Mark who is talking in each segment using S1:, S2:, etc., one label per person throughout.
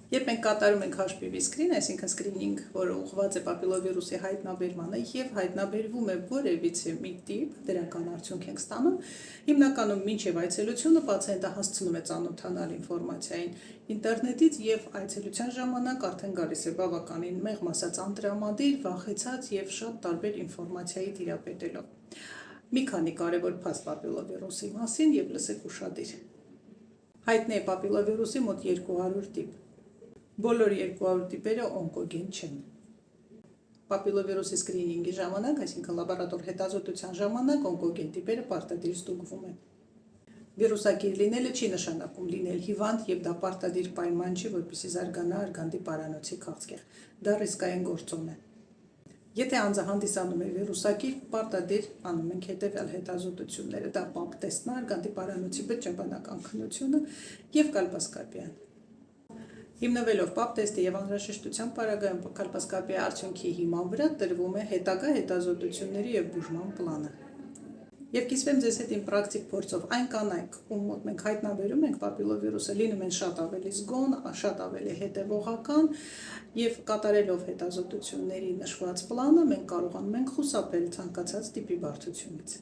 S1: Երբ մենք կատարում ենք HPV screen, այսինքն սկրինինգ, որը ուղղված է պապիլովիրուսի հայտնաբերմանը եւ հայտնաբերվում է որևիցե մի տիպ, դրական արդյունք ենք ստանում, հիմնականում մինչև այցելությունը պացիենտը հասցնում է ծանոթանալ ինֆորմացիային ինտերնետից եւ այցելության ժամանակ արդեն գալիս է բավականին մեղմ ասած անտրամադիր, վախեցած եւ շատ տարբեր ինֆորմացիայի տիրապետելով։ Մի քանի կարևոր փաստ պապիլովիրուսի մասին եւ լսեք ուշադիր։ Հայտնի է պապիլովիրուսի մոտ 200 տիպ։ Բոլոր 200 տիպերը օնկոգեն չեն։ Պապիլովիրուսի սկրինինգի ժամանակ, այսինքն լաբորատոր հետազոտության ժամանակ օնկոգեն տիպերը պարտադիր ստուգվում են։ Վիրուսակիր լինելը չի նշանակում լինել հիվանդ եւ դա պարտադիր պայման չի, որպեսզի զարգանա արգանդի պարանոցի քաղցկեղ։ Դա ռիսկային գործոն է։ Եթե անձը հանդիսանում է վիրուսակիր, պարտադիր անում ենք հետևյալ հետազոտությունները, դա պապ տեստն է, արգանդի պարանոցի բջջաբանական քննությունը եւ կալպասկոպիան։ Հիմնվելով պապ տեստի եւ անհրաժեշտության պարագայում կալպասկոպիայի արդյունքի հիման վրա տրվում է հետագա հետազոտությունների եւ բուժման պլանը։ Եվ կիսվեմ ձեզ հետ իմ պրակտիկ փորձով, այն կանայք, ում մոտ մենք հայտնաբերում ենք պապիլովիրուսը, լինում են շատ ավելի զգոն, շատ ավելի հետևողական եւ կատարելով հետազոտությունների նշված պլանը մենք կարողանում ենք խուսափել ցանկացած տիպի բարդությունից։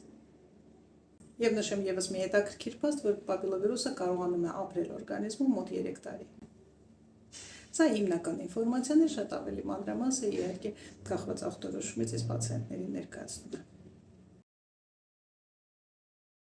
S1: Եվ նշեմ եւս մի հետաքրքիր փաստ, որ պապիլովիրուսը կարողանում է ապրել օրգանիզմում մոտ 3 տարի։ Սա հիմնական ինֆորմացիան է, շատ ավելի մանրամասն է իհարկե կախված ախտորոշումից ես պացիենտներին ներկայացնում եմ։